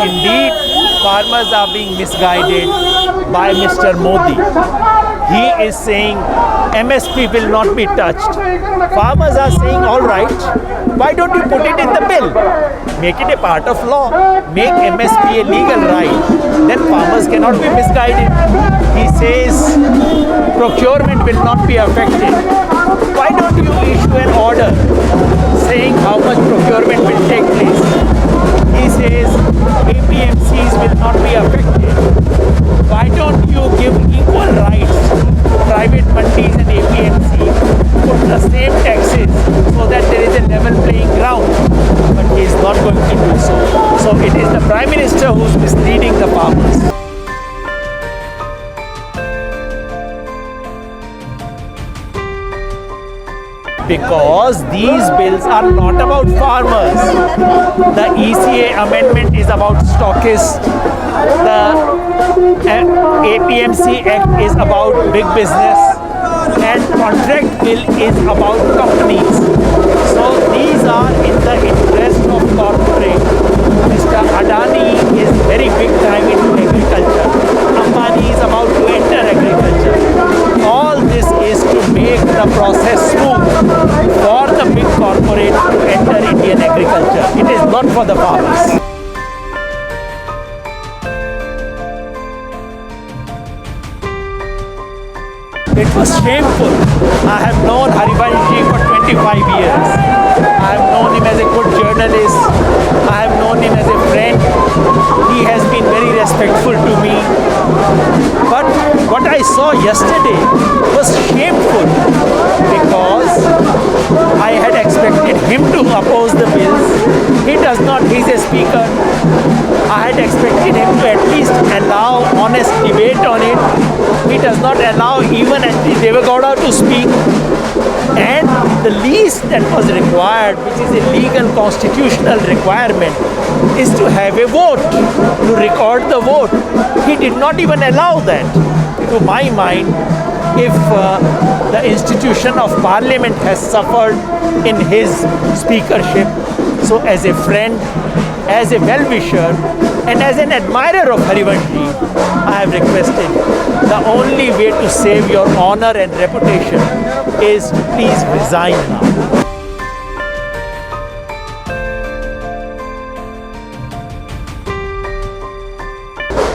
indeed farmers are being misguided by Mr. Modi. He is saying MSP will not be touched. Farmers are saying, all right, why don't you put it in the bill? Make it a part of law. Make MSP a legal right. Then farmers cannot be misguided. He says procurement will not be affected. Why don't you issue an order saying how much procurement will take place? He says APMCs will not be affected. Why don't you give equal rights to private mandis and APMC, put the same taxes so that there is a level playing ground? But he is not going to do so. So it is the Prime Minister who is misleading the farmers. Because these bills are not about farmers. The ECA amendment is about stockists. The APMC Act is about big business. And contract bill is about companies. So these are in the interest of corporate. Mr. Adani is very big time into agriculture. Ambani is about to enter agriculture. All this is to make the process smooth for the big corporate to enter Indian agriculture. It is not for the farmers. It was shameful. I have known Harivanshi for 25 years. I have known him as a good journalist. I have known him as a friend. He has been very respectful to me. But what I saw yesterday was shameful because I had expected him to oppose the bills. He does not. He's a speaker. I had expected him to at least allow honest debate on it. He does not allow even Devagowda to speak. And the least that was required, which is a legal constitutional requirement, is to have a vote, to record the vote. He did not even allow that. To my mind, if the institution of parliament has suffered in his speakership, so as a friend, as a well-wisher, and as an admirer of Harivanshi, I have requested the only way to save your honor and reputation is to please resign now.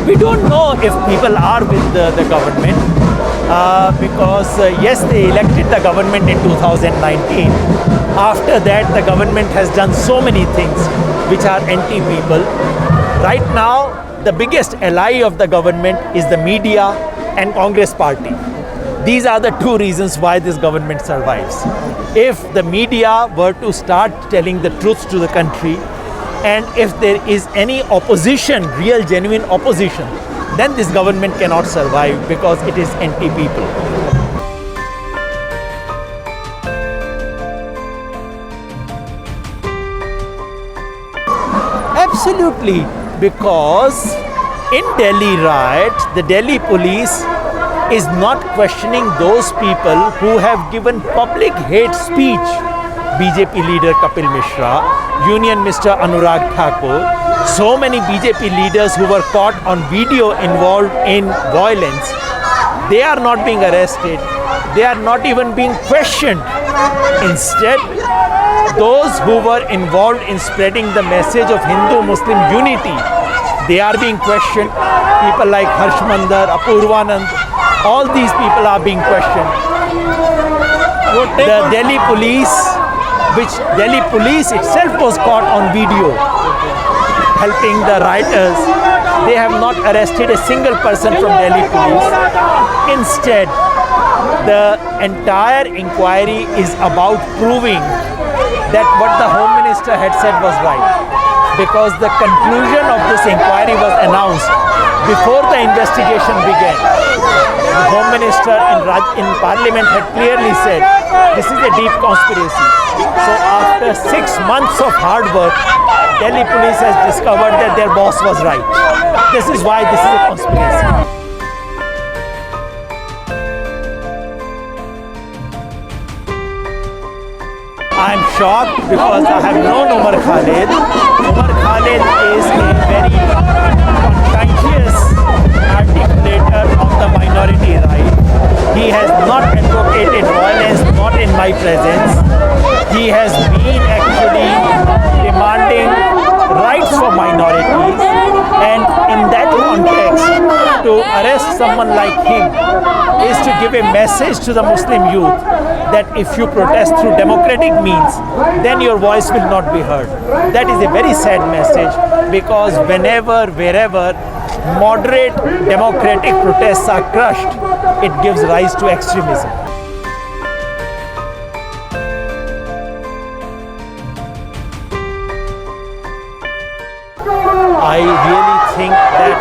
We don't know if people are with the government because yes, they elected the government in 2019. After that, the government has done so many things which are anti-people. Right now, the biggest ally of the government is the media and Congress party. These are the two reasons why this government survives. If the media were to start telling the truth to the country, and if there is any opposition, real genuine opposition, then this government cannot survive because it is anti-people. Absolutely, because in Delhi riot, the Delhi police is not questioning those people who have given public hate speech. BJP leader Kapil Mishra, Union Mr. Anurag Thakur, so many BJP leaders who were caught on video involved in violence, they are not being arrested. They are not even being questioned. Instead, those who were involved in spreading the message of Hindu-Muslim unity, they are being questioned. People like Harsh Mandar, Apurvanand, all these people are being questioned. The Delhi police, which Delhi police itself was caught on video helping the rioters, they have not arrested a single person from Delhi police. Instead, the entire inquiry is about proving that what the Home Minister had said was right. Because the conclusion of this inquiry was announced before the investigation began. The Home Minister in Parliament had clearly said, this is a deep conspiracy. So after 6 months of hard work, Delhi police has discovered that their boss was right. This is why this is a conspiracy. I'm shocked because I have known Umar Khalid. Umar Khalid is a very conscientious articulator of the minority right. He has not advocated violence, not in my presence. He has been actually demanding rights for minorities, and in that context, to arrest someone like him is to give a message to the Muslim youth that if you protest through democratic means, then your voice will not be heard. That is a very sad message, because whenever, wherever moderate democratic protests are crushed, it gives rise to extremism. I really think that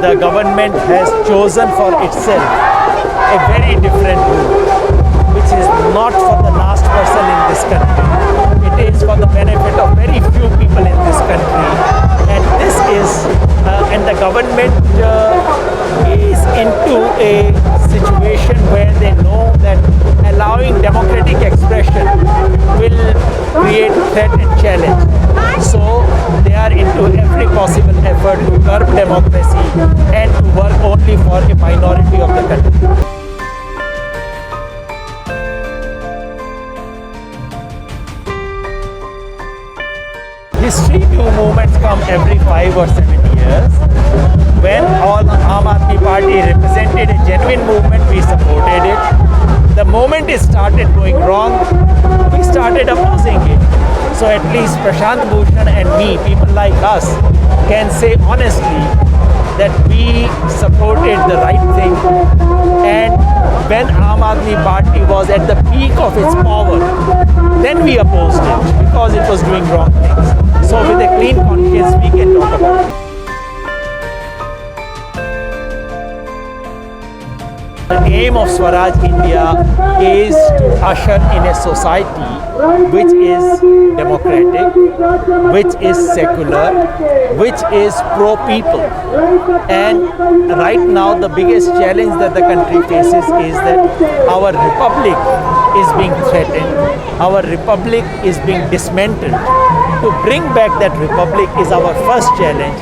the government has chosen for itself a very different route, which is not for the last person in this country. It is for the benefit of very few people in this country. And this is, and the government is into a situation where they know that allowing democratic expression will create threat and challenge. So they are into every possible effort to curb democracy and to work only for a minority of the country. History new movements come every 5 or 7 years. When all Aam Aadmi Party represented a genuine movement, we supported it. The moment it started going wrong, we started opposing it. So at least Prashant Bhushan and me, people like us, can say honestly that we supported the right thing. And when Aam Aadmi Party was at the peak of its power, then we opposed it because it was doing wrong things. So with a clean conscience, we can talk about it. The aim of Swaraj India is to usher in a society which is democratic, which is secular, which is pro-people. And right now the biggest challenge that the country faces is that our republic is being threatened, our republic is being dismantled. To bring back that republic is our first challenge,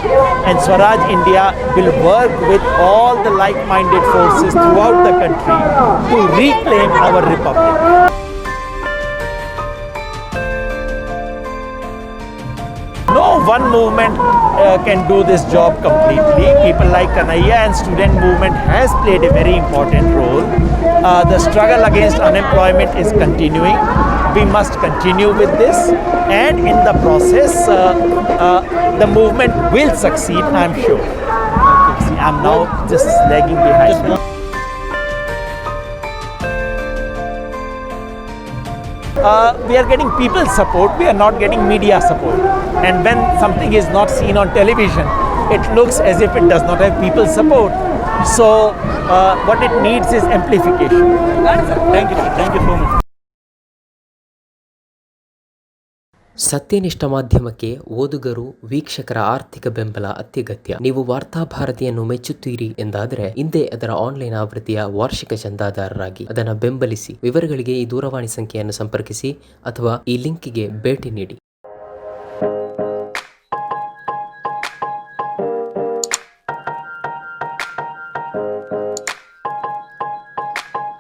and Swaraj India will work with all the like-minded forces throughout the country to reclaim our republic. No one movement can do this job completely. People like Kanhaiya and student movement has played a very important role. The struggle against unemployment is continuing. We must continue with this, and in the process, the movement will succeed, I'm sure. See, I'm now just lagging behind. We are getting people's support, we are not getting media support. And when something is not seen on television, it looks as if it does not have people's support. So what it needs is amplification. Thank you, sir. Thank you so much. ಸತ್ಯನಿಷ್ಠ ಮಾಧ್ಯಮಕ್ಕೆ ಓದುಗರು ವೀಕ್ಷಕರ ಆರ್ಥಿಕ ಬೆಂಬಲ ಅತ್ಯಗತ್ಯ. ನೀವು ವಾರ್ತಾಭಾರತಿಯನ್ನು ಮೆಚ್ಚುತ್ತೀರಿ ಎಂದಾದರೆ ಹಿಂದೆ ಅದರ ಆನ್ಲೈನ್ ಆವೃತ್ತಿಯ ವಾರ್ಷಿಕ ಚಂದಾದಾರರಾಗಿ ಅದನ್ನು ಬೆಂಬಲಿಸಿ. ವಿವರಗಳಿಗೆ ಈ ದೂರವಾಣಿ ಸಂಖ್ಯೆಯನ್ನು ಸಂಪರ್ಕಿಸಿ ಅಥವಾ ಈ ಲಿಂಕಿಗೆ ಭೇಟಿ ನೀಡಿ.